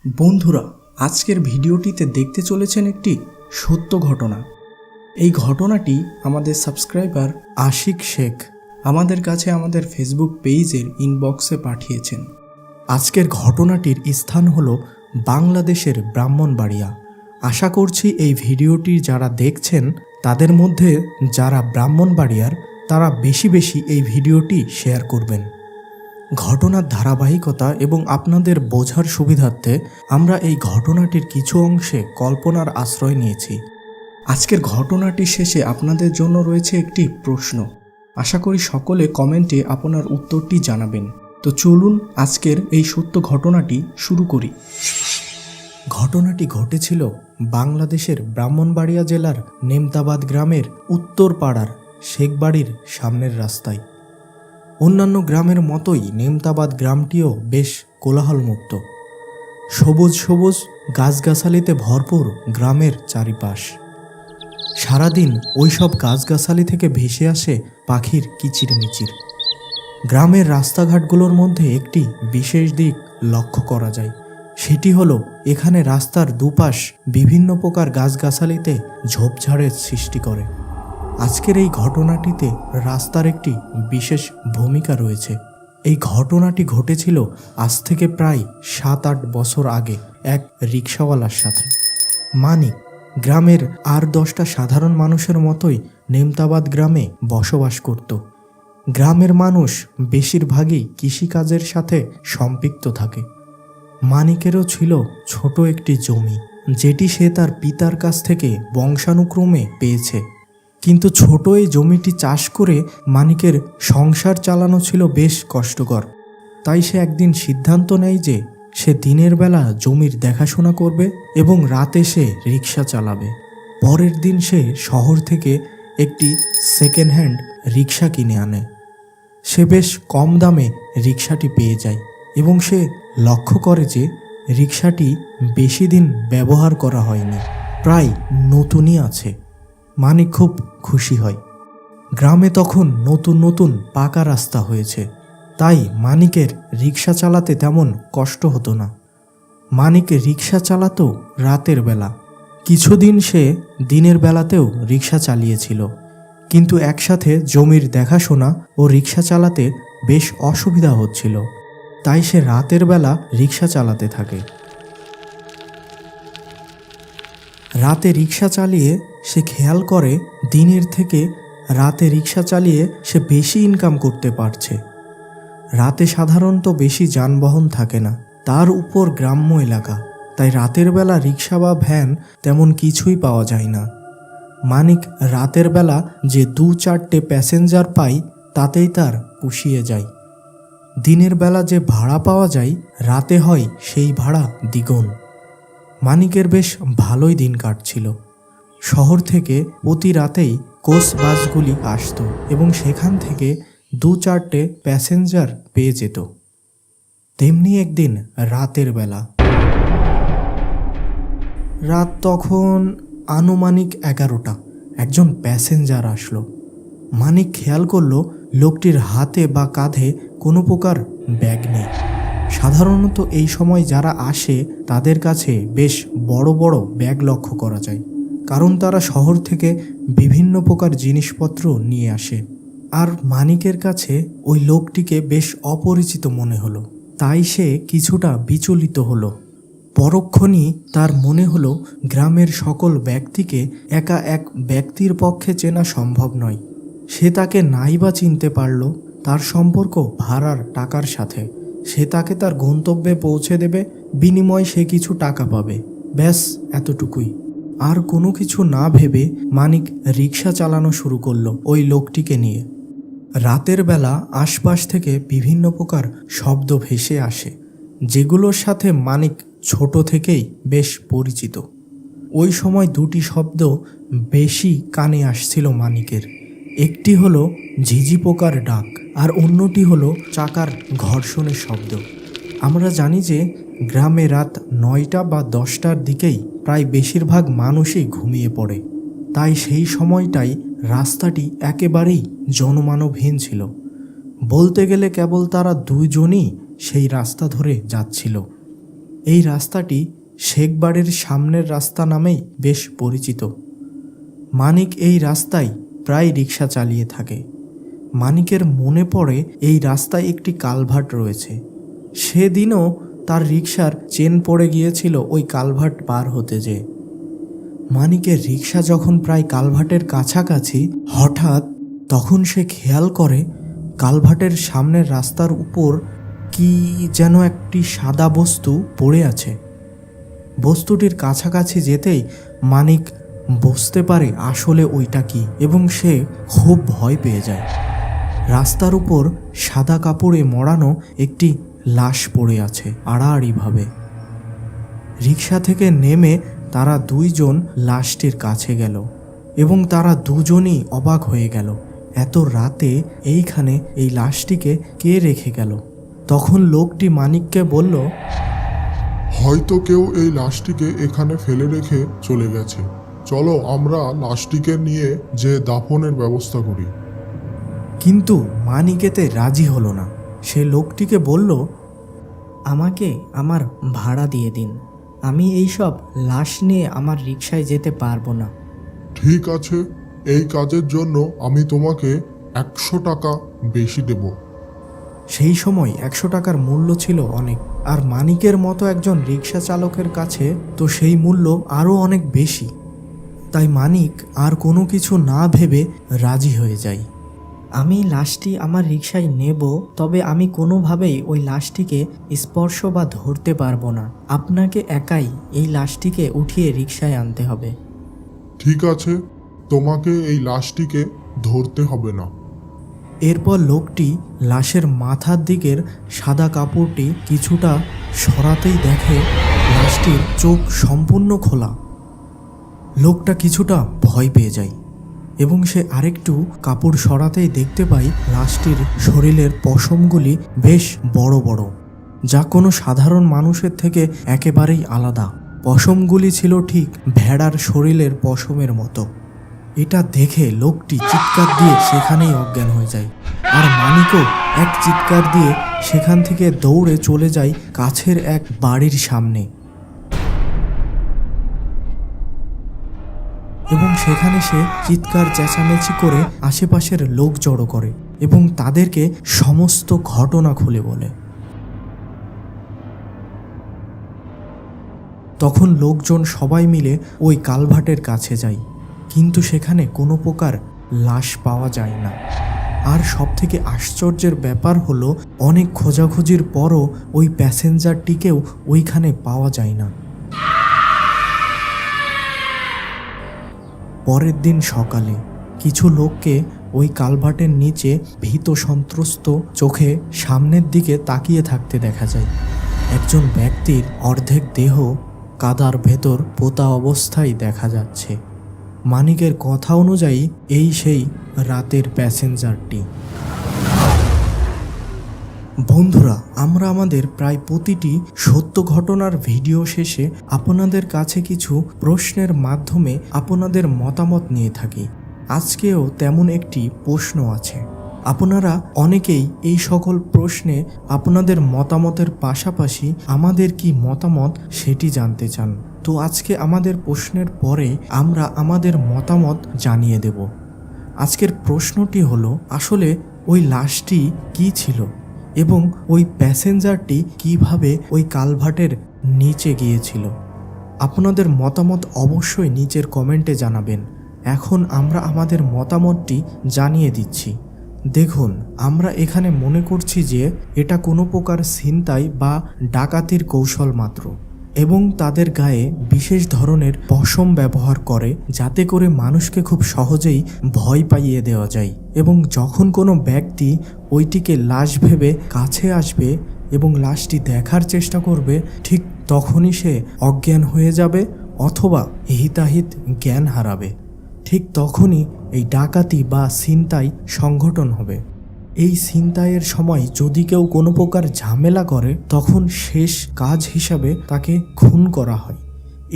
বন্ধুরা, আজকের ভিডিওটিতে দেখতে চলেছেন একটি সত্য ঘটনা। এই ঘটনাটি আমাদের সাবস্ক্রাইবার আশিক শেখ আমাদের কাছে আমাদের ফেসবুক পেজের ইনবক্সে পাঠিয়েছেন। আজকের ঘটনাটির স্থান হলো বাংলাদেশের ব্রাহ্মণবাড়িয়া। আশা করছি এই ভিডিওটি যারা দেখছেন তাদের মধ্যে যারা ব্রাহ্মণবাড়িয়ার তারা বেশি বেশি এই ভিডিওটি শেয়ার করবেন। ঘটনার ধারাবাহিকতা এবং আপনাদের বোঝার সুবিধার্থে আমরা এই ঘটনাটির কিছু অংশে কল্পনার আশ্রয় নিয়েছি। আজকের ঘটনাটির শেষে আপনাদের জন্য রয়েছে একটি প্রশ্ন। আশা করি সকলে কমেন্টে আপনার উত্তরটি জানাবেন। তো চলুন আজকের এই সত্য ঘটনাটি শুরু করি। ঘটনাটি ঘটেছিল বাংলাদেশের ব্রাহ্মণবাড়িয়া জেলার নেমতাবাদ গ্রামের উত্তর পাড়ার শেখবাড়ির সামনের রাস্তায়। অন্যান্য গ্রামের মতোই নেমতাবাদ গ্রামটিও বেশ কোলাহলমুক্ত। সবুজ সবুজ গাছগাছালিতে ভরপুর গ্রামের চারিপাশ। সারাদিন ওইসব গাছগাছালি থেকে ভেসে আসে পাখির কিচিরমিচির। গ্রামের রাস্তাঘাটগুলোর মধ্যে একটি বিশেষ দিক লক্ষ্য করা যায়। সেটি হলো এখানে রাস্তার দুপাশ বিভিন্ন প্রকার গাছগাছালিতে ঝোপঝাড়ের সৃষ্টি করে। আজকের এই ঘটনাটিতে রাস্তার একটি বিশেষ ভূমিকা রয়েছে। এই ঘটনাটি ঘটেছিল আজ থেকে প্রায় 7-8 বছর আগে এক রিকশাওয়ালার সাথে। মানিক গ্রামের আর 10টা সাধারণ মানুষের মতোই নেমতাবাদ গ্রামে বসবাস করত। গ্রামের মানুষ বেশিরভাগই কৃষিকাজের সাথে সম্পৃক্ত থাকে। মানিকেরও ছিল ছোট একটি জমি, যেটি সে তার পিতার কাছ থেকে বংশানুক্রমে পেয়েছে। কিন্তু ছোট এই জমিটি চাষ করে মানিকের সংসার চালানো ছিল বেশ কষ্টকর। তাই সে একদিন সিদ্ধান্ত নেয় যে সে দিনের বেলা জমির দেখাশোনা করবে এবং রাতে সে রিক্সা চালাবে। পরের দিন সে শহর থেকে একটি সেকেন্ড হ্যান্ড রিক্সা কিনে আনে। সে বেশ কম দামে রিক্সাটি পেয়ে যায় এবং সে লক্ষ্য করে যে রিক্সাটি বেশি দিন ব্যবহার করা হয়নি, প্রায় নতুনই আছে। মানিক খুব খুশি হয়। গ্রামে তখন নতুন নতুন পাকা রাস্তা হয়েছে, তাই মানিকের রিক্সা চালাতে তেমন কষ্ট হতো না। মানিক রিক্সা চালাতো রাতের বেলা। কিছুদিন সে দিনের বেলাতেও রিক্সা চালিয়েছিল, কিন্তু একসাথে জমির দেখাশোনা ও রিক্সা চালাতে বেশ অসুবিধা হচ্ছিল। তাই সে রাতের বেলা রিক্সা চালাতে থাকে। রাতে রিক্সা চালিয়ে সে খেয়াল করে দিনের থেকে রাতে রিক্সা চালিয়ে সে বেশি ইনকাম করতে পারছে। রাতে সাধারণত বেশি যানবাহন থাকে না, তার উপর গ্রাম্য এলাকা, তাই রাতের বেলা রিক্সা বা ভ্যান তেমন কিছুই পাওয়া যায় না। মানিক রাতের বেলা যে 2-4টে প্যাসেঞ্জার পায় তাতেই তার পুষিয়ে যায়। দিনের বেলা যে ভাড়া পাওয়া যায় রাতে হয় সেই ভাড়া দ্বিগুণ। মানিকের বেশ ভালোই দিন কাটছিল। শহর থেকে প্রতি রাতেই কোচ বাসগুলি আসতো এবং সেখান থেকে 2-4টে প্যাসেঞ্জার পেয়ে যেত। তেমনি একদিন রাতের বেলা, রাত তখন আনুমানিক 11টা, একজন প্যাসেঞ্জার আসলো। মানিক খেয়াল করলো লোকটির হাতে বা কাঁধে কোনো প্রকার ব্যাগ নেই। সাধারণত এই সময় যারা আসে তাদের কাছে বেশ বড় বড় ব্যাগ লক্ষ্য করা যায়, কারণ তারা শহর থেকে বিভিন্ন প্রকার জিনিসপত্র নিয়ে আসে। আর মানিকের কাছে ওই লোকটিকে বেশ অপরিচিত মনে হলো, তাই সে কিছুটা বিচলিত হলো। পরক্ষণই তার মনে হলো গ্রামের সকল ব্যক্তিকে একা এক ব্যক্তির পক্ষে চেনা সম্ভব নয়। সে তাকে নাই বা চিনতে পারল তার সম্পর্ক ভাড়ার টাকার সাথে। সে তাকে তার গন্তব্যে পৌঁছে দেবে, বিনিময়ে সে কিছু টাকা পাবে, ব্যাস এতটুকুই। আর কোনো কিছু না ভেবে মানিক রিক্সা চালানো শুরু করলো ওই লোকটিকে নিয়ে। রাতের বেলা আশপাশ থেকে বিভিন্ন প্রকার শব্দ ভেসে আসে, যেগুলোর সাথে মানিক ছোট থেকেই বেশ পরিচিত। ওই সময় 2টি শব্দ বেশি কানে আসছিল মানিকের। একটি হলো ঝিঝি পোকার ডাক আর অন্যটি হলো চাকার ঘর্ষণের শব্দ। আমরা জানি যে গ্রামে রাত 9টা বা 10টার দিকেই প্রায় বেশিরভাগ মানুষই ঘুমিয়ে পড়ে, তাই সেই সময়টাই রাস্তাটি একেবারেই জনমানবহীন ছিল। বলতে গেলে কেবল তারা 2জনই সেই রাস্তা ধরে যাচ্ছিল। এই রাস্তাটি শেখ বাড়ির সামনের রাস্তা নামেই বেশ পরিচিত। মানিক এই রাস্তায় প্রায় রিক্সা চালিয়ে থাকে। মানিকের মনে পড়ে এই রাস্তায় একটি কালভার্ট রয়েছে। সেদিনও তার রিক্সার চেন পড়ে গিয়েছিল ওই কালভার্ট পার হতে যেয়ে। মানিকের রিক্সা যখন প্রায় কালভার্টের কাছাকাছি, হঠাৎ তখন সে খেয়াল করে কালভার্টের সামনের রাস্তার উপর কি যেন একটি সাদা বস্তু পড়ে আছে। বস্তুটির কাছাকাছি যেতেই মানিক বুঝতে পারে আসলে ওইটা কি, এবং সে খুব ভয় পেয়ে যায়। রাস্তার উপর সাদা কাপড়ে মোড়ানো একটি লাশ পড়ে আছে আড়াআড়িভাবে। রিক্সা থেকে নেমে তারা দুইজন লাশটির কাছে গেল এবং তারা দুজনই অবাক হয়ে গেল, এত রাতে এইখানে এই লাশটিকে কে রেখে গেল। তখন লোকটি মানিককে বলল, হয়তো কেউ এই লাশটিকে এখানে ফেলে রেখে চলে গেছে। চলো আমরা লাশটিকে নিয়ে যে দাফনের ব্যবস্থা করি। কিন্তু মানিক এতে রাজি হলো না। সে লোকটিকে বলল, আমাকে আমার ভাড়া দিয়ে দিন, আমি এইসব লাশ নিয়ে আমার রিকশায় যেতে পারবো না। ঠিক আছে, এই কাজের জন্য আমি তোমাকে 100 টাকা বেশি দেব। সেই সময় 100 টাকার মূল্য ছিল অনেক, আর মানিকের মতো একজন রিক্সা চালকের কাছে তো সেই মূল্য আরও অনেক বেশি। তাই মানিক আর কোনো কিছু না ভেবে রাজি হয়ে যায়। আমি লাশটি আমার রিকশায় নেব, তবে আমি কোনোভাবেই ওই লাশটিকে স্পর্শ বা ধরতে পারবো না। আপনাকে একাই এই লাশটিকে উঠিয়ে রিকশায় আনতে হবে। ঠিক আছে, তোমাকে এই লাশটিকে ধরতে হবে না। এরপর লোকটি লাশের মাথার দিকের সাদা কাপড়টি কিছুটা সরাতেই দেখে লাশটির চোখ সম্পূর্ণ খোলা। লোকটা কিছুটা ভয় পেয়ে যায় এবং সে আরেকটু কাপড় সরাতেই দেখতে পায় লাশটির শরীরের পশমগুলি বেশ বড় বড়, যা কোনো সাধারণ মানুষের থেকে একেবারেই আলাদা। পশমগুলি ছিল ঠিক ভেড়ার শরীরের পশমের মতো। এটা দেখে লোকটি চিৎকার দিয়ে সেখানেই অজ্ঞান হয়ে যায়, আর মানিকও এক চিৎকার দিয়ে সেখান থেকে দৌড়ে চলে যায় কাছের এক বাড়ির সামনে এবং সেখানে সে চিৎকার চেঁচামেচি করে আশেপাশের লোক জড়ো করে এবং তাদেরকে সমস্ত ঘটনা খুলে বলে। তখন লোকজন সবাই মিলে ওই কালভার্টের কাছে যায়, কিন্তু সেখানে কোনো প্রকার লাশ পাওয়া যায় না। আর সবথেকে আশ্চর্যের ব্যাপার হলো, অনেক খোঁজাখুঁজির পরও ওই প্যাসেঞ্জারটিকেও ওইখানে পাওয়া যায় না। পরের দিন সকালে কিছু লোককে ওই কালভার্টের নিচে ভীত সন্ত্রস্ত চোখে সামনের দিকে তাকিয়ে থাকতে দেখা যায়। একজন ব্যক্তির অর্ধেক দেহ কাদার ভেতর পোতা অবস্থায় দেখা যাচ্ছে। মানিকের কথা অনুযায়ী এই সেই রাতের প্যাসেঞ্জারটি। বন্ধুরা, আমরা আমাদের প্রায় প্রতিটি সত্য ঘটনার ভিডিও শেষে আপনাদের কাছে কিছু প্রশ্নের মাধ্যমে আপনাদের মতামত নিয়ে থাকি। আজকেও তেমন একটি প্রশ্ন আছে। আপনারা অনেকেই এই সকল প্রশ্নে আপনাদের মতামতের পাশাপাশি আমাদের কি মতামত সেটি জানতে চান। তো আজকে আমাদের প্রশ্নের পরে আমরা আমাদের মতামত জানিয়ে দেব। আজকের প্রশ্নটি হলো, আসলে ওই লাশটি কি ছিল এবং ওই প্যাসেঞ্জারটি কিভাবে ওই কালভার্টের নিচে গিয়েছিল। আপনাদের মতামত অবশ্যই নিচের কমেন্টে জানাবেন। এখন আমরা আমাদের মতামতটি জানিয়ে দিচ্ছি। দেখুন, আমরা এখানে মনে করছি যে এটা কোনো প্রকার ছিনতাই বা ডাকাতির কৌশল মাত্র, এবং তাদের গায়ে বিশেষ ধরনের পশম ব্যবহার করে যাতে করে মানুষকে খুব সহজেই ভয় পাইয়ে দেওয়া যায়, এবং যখন কোনো ব্যক্তি ওইটিকে লাশ ভেবে কাছে আসবে এবং লাশটি দেখার চেষ্টা করবে, ঠিক তখনই সে অজ্ঞান হয়ে যাবে অথবা হিতাহিত জ্ঞান হারাবে। ঠিক তখনই এই ডাকাতি বা ছিনতাই সংগঠন হবে। এই ছিনতাইয়ের সময় যদি কেউ কোনো প্রকার ঝামেলা করে, তখন শেষ কাজ হিসাবে তাকে খুন করা হয়।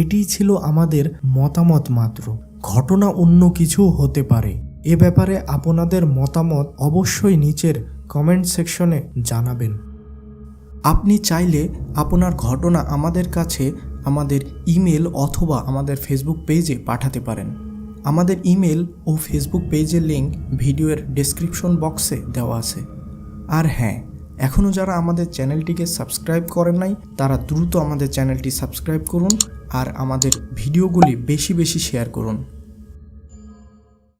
এটি ছিল আমাদের মতামত মাত্র, ঘটনা অন্য কিছু হতে পারে। এ ব্যাপারে আপনাদের মতামত অবশ্যই নিচের কমেন্ট সেকশনে জানাবেন। আপনি চাইলে আপনার ঘটনা আমাদের কাছে আমাদের ইমেল অথবা আমাদের ফেসবুক পেজে পাঠাতে পারেন। আমাদের ইমেল ও ফেসবুক পেজের লিঙ্ক ভিডিওর ডেসক্রিপশন বক্সে দেওয়া আছে। আর হ্যাঁ, এখনও যারা আমাদের চ্যানেলটিকে সাবস্ক্রাইব করেন নাই তারা দ্রুত আমাদের চ্যানেলটি সাবস্ক্রাইব করুন আর আমাদের ভিডিওগুলি বেশি বেশি শেয়ার করুন।